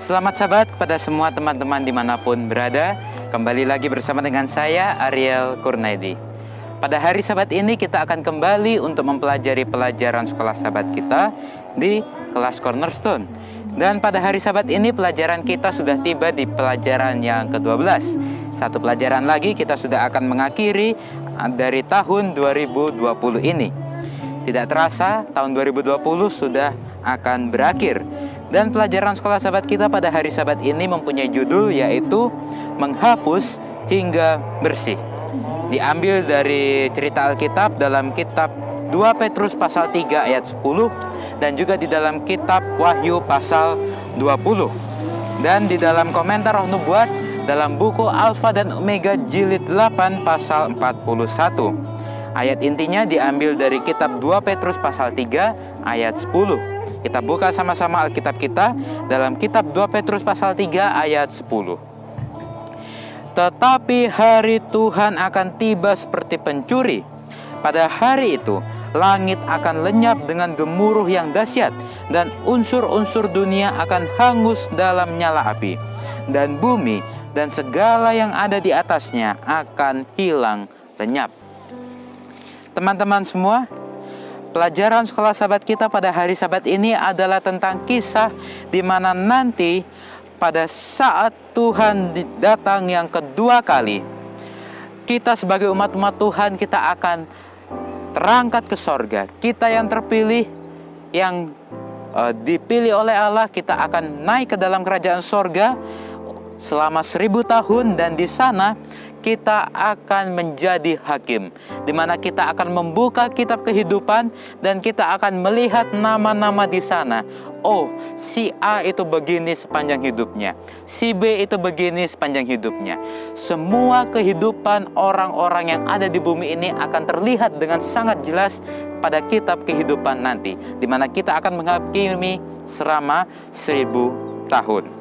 Selamat Sabat kepada semua teman-teman dimanapun berada. Kembali lagi bersama dengan saya, Ariel Kurnaidi. Pada hari Sabat ini kita akan kembali untuk mempelajari pelajaran sekolah Sabat kita di kelas Cornerstone. Dan pada hari Sabat ini pelajaran kita sudah tiba di pelajaran yang ke-12. Satu pelajaran lagi kita sudah akan mengakhiri dari tahun 2020 ini. Tidak terasa tahun 2020 sudah akan berakhir. Dan pelajaran sekolah Sabat kita pada hari Sabat ini mempunyai judul yaitu Menghapus hingga Bersih. Diambil dari cerita Alkitab dalam kitab 2 Petrus pasal 3 ayat 10 dan juga di dalam kitab Wahyu pasal 20. Dan di dalam komentar Roh Nubuat dalam buku Alfa dan Omega jilid 8 pasal 41. Ayat intinya diambil dari kitab 2 Petrus pasal 3 ayat 10. Kita buka sama-sama Alkitab kita dalam kitab 2 Petrus pasal 3 ayat 10. Tetapi hari Tuhan akan tiba seperti pencuri. Pada hari itu, langit akan lenyap dengan gemuruh yang dahsyat, dan unsur-unsur dunia akan hangus dalam nyala api. Dan bumi dan segala yang ada di atasnya akan hilang lenyap. Teman-teman semua, pelajaran sekolah Sabat kita pada hari Sabat ini adalah tentang kisah di mana nanti pada saat Tuhan datang yang kedua kali, kita sebagai umat-umat Tuhan kita akan terangkat ke sorga. Kita yang terpilih, yang dipilih oleh Allah, kita akan naik ke dalam kerajaan sorga selama 1000 tahun, dan di sana kita akan menjadi hakim, di mana kita akan membuka kitab kehidupan dan kita akan melihat nama-nama di sana. Oh, si A itu begini sepanjang hidupnya, si B itu begini sepanjang hidupnya. Semua kehidupan orang-orang yang ada di bumi ini akan terlihat dengan sangat jelas pada kitab kehidupan nanti, di mana kita akan menghakimi selama 1000 tahun.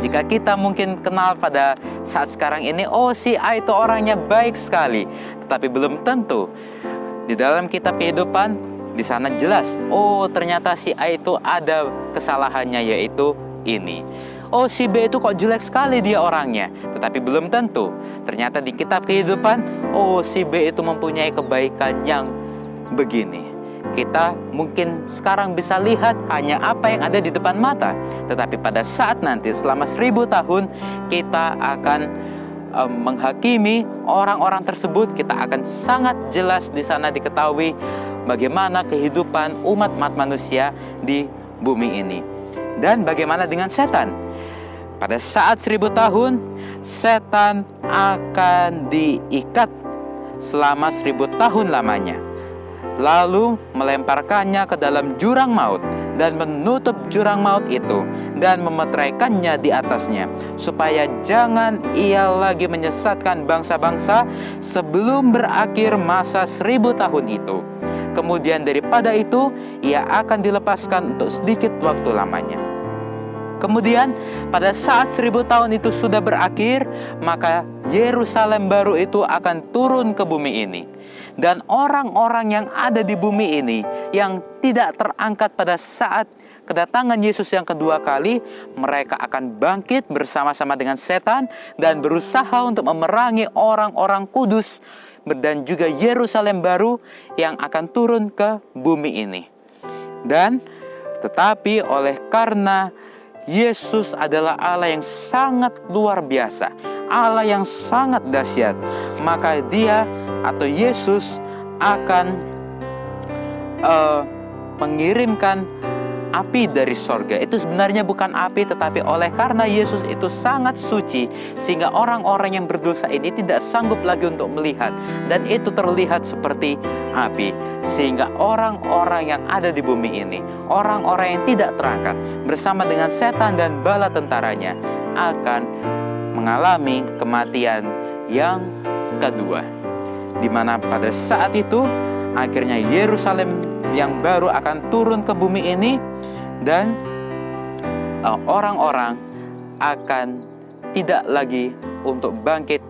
Jika kita mungkin kenal pada saat sekarang ini, oh si A itu orangnya baik sekali, tetapi belum tentu. Di dalam kitab kehidupan, di sana jelas, oh ternyata si A itu ada kesalahannya, yaitu ini. Oh si B itu kok jelek sekali dia orangnya, tetapi belum tentu. Ternyata di kitab kehidupan, oh si B itu mempunyai kebaikan yang begini. Kita mungkin sekarang bisa lihat hanya apa yang ada di depan mata, tetapi pada saat nanti selama 1000 tahun kita akan menghakimi orang-orang tersebut. Kita akan sangat jelas di sana diketahui bagaimana kehidupan umat-umat manusia di bumi ini. Dan bagaimana dengan setan? Pada saat 1000 tahun, setan akan diikat selama 1000 tahun lamanya, lalu melemparkannya ke dalam jurang maut dan menutup jurang maut itu dan memeteraikannya di atasnya, supaya jangan ia lagi menyesatkan bangsa-bangsa sebelum berakhir masa 1000 tahun itu. Kemudian daripada itu ia akan dilepaskan untuk sedikit waktu lamanya. Kemudian pada saat 1000 tahun itu sudah berakhir, maka Yerusalem baru itu akan turun ke bumi ini. Dan orang-orang yang ada di bumi ini yang tidak terangkat pada saat kedatangan Yesus yang kedua kali, mereka akan bangkit bersama-sama dengan setan dan berusaha untuk memerangi orang-orang kudus dan juga Yerusalem baru yang akan turun ke bumi ini. Dan tetapi oleh karena Yesus adalah Allah yang sangat luar biasa, Allah yang sangat dahsyat, maka dia atau Yesus akan mengirimkan api dari sorga. Itu sebenarnya bukan api, tetapi oleh karena Yesus itu sangat suci, sehingga orang-orang yang berdosa ini tidak sanggup lagi untuk melihat, dan itu terlihat seperti api, sehingga orang-orang yang ada di bumi ini, orang-orang yang tidak terangkat bersama dengan setan dan bala tentaranya, akan mengalami kematian yang kedua, di mana pada saat itu akhirnya Yerusalem yang baru akan turun ke bumi ini, dan orang-orang akan tidak lagi untuk bangkit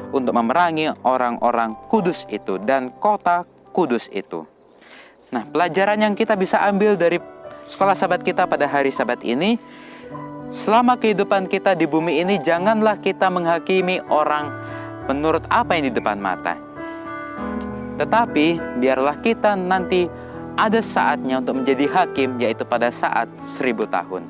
untuk memerangi orang-orang kudus itu dan kota kudus itu. Nah, pelajaran yang kita bisa ambil dari sekolah Sabat kita pada hari Sabat ini, selama kehidupan kita di bumi ini, janganlah kita menghakimi orang menurut apa yang di depan mata. Tetapi biarlah kita nanti ada saatnya untuk menjadi hakim, yaitu pada saat 1000 tahun.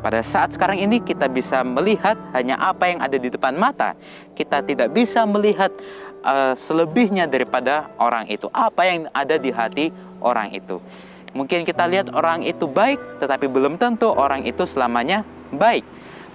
Pada saat sekarang ini kita bisa melihat hanya apa yang ada di depan mata. Kita tidak bisa melihat selebihnya daripada orang itu, apa yang ada di hati orang itu. Mungkin kita lihat orang itu baik, tetapi belum tentu orang itu selamanya baik.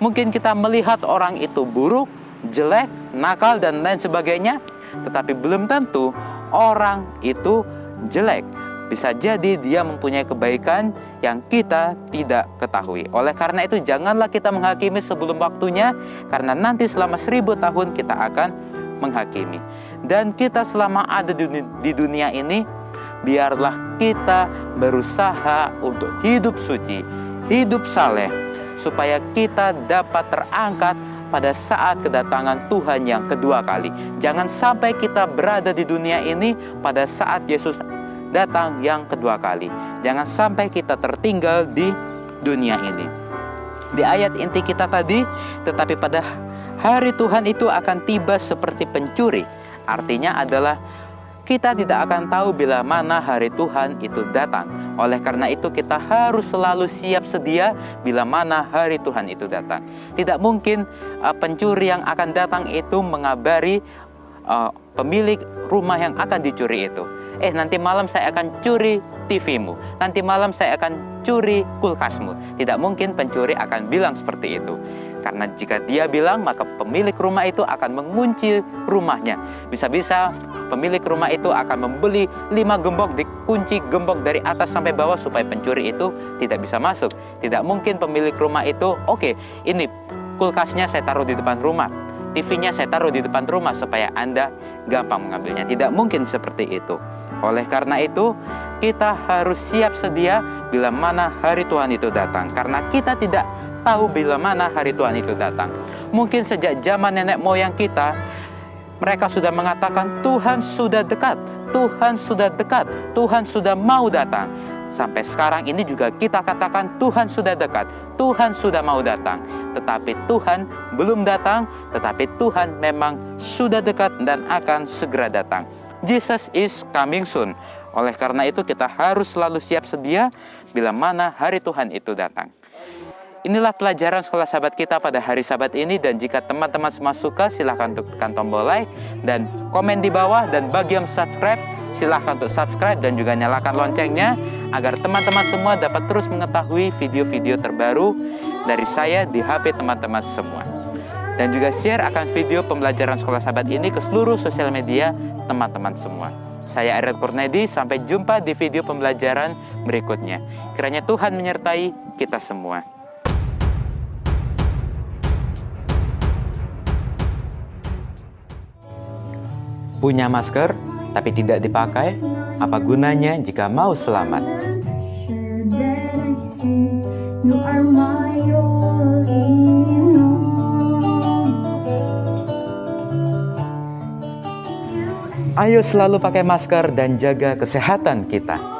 Mungkin kita melihat orang itu buruk, jelek, nakal, dan lain sebagainya, tetapi belum tentu orang itu jelek. Bisa jadi dia mempunyai kebaikan yang kita tidak ketahui. Oleh karena itu, janganlah kita menghakimi sebelum waktunya, karena nanti selama 1000 tahun kita akan menghakimi. Dan kita selama ada di dunia ini, biarlah kita berusaha untuk hidup suci, hidup saleh, supaya kita dapat terangkat pada saat kedatangan Tuhan yang kedua kali. Jangan sampai kita berada di dunia ini pada saat Yesus datang yang kedua kali. Jangan sampai kita tertinggal di dunia ini. Di ayat inti kita tadi, tetapi pada hari Tuhan itu akan tiba seperti pencuri. Artinya adalah kita tidak akan tahu bila mana hari Tuhan itu datang. Oleh karena itu kita harus selalu siap sedia bila mana hari Tuhan itu datang. Tidak mungkin pencuri yang akan datang itu mengabari pemilik rumah yang akan dicuri itu. Nanti malam saya akan curi TV-mu. Nanti malam saya akan curi kulkasmu. Tidak mungkin pencuri akan bilang seperti itu. Karena jika dia bilang, maka pemilik rumah itu akan mengunci rumahnya. Bisa-bisa pemilik rumah itu akan membeli 5 gembok, dikunci gembok dari atas sampai bawah supaya pencuri itu tidak bisa masuk. Tidak mungkin pemilik rumah itu, oke, ini kulkasnya saya taruh di depan rumah, TV-nya saya taruh di depan rumah supaya Anda gampang mengambilnya. Tidak mungkin seperti itu. Oleh karena itu, kita harus siap sedia bila mana hari Tuhan itu datang. Karena kita tidak tahu bila mana hari Tuhan itu datang. Mungkin sejak zaman nenek moyang kita, mereka sudah mengatakan Tuhan sudah dekat, Tuhan sudah dekat, Tuhan sudah mau datang. Sampai sekarang ini juga kita katakan Tuhan sudah dekat, Tuhan sudah mau datang. Tetapi Tuhan belum datang, tetapi Tuhan memang sudah dekat dan akan segera datang. Jesus is coming soon. Oleh karena itu kita harus selalu siap sedia bila mana hari Tuhan itu datang. Inilah pelajaran sekolah sahabat kita pada hari Sabat ini. Dan jika teman-teman semua suka, silahkan untuk tekan tombol like dan komen di bawah. Dan bagi yang subscribe, silahkan untuk subscribe dan juga nyalakan loncengnya, agar teman-teman semua dapat terus mengetahui video-video terbaru dari saya di HP teman-teman semua. Dan juga share akan video pembelajaran sekolah sahabat ini ke seluruh sosial media teman-teman semua. Saya Ariel Kurnedi, sampai jumpa di video pembelajaran berikutnya. Kiranya Tuhan menyertai kita semua. Punya masker tapi tidak dipakai, apa gunanya jika mau selamat? Ayo selalu pakai masker dan jaga kesehatan kita.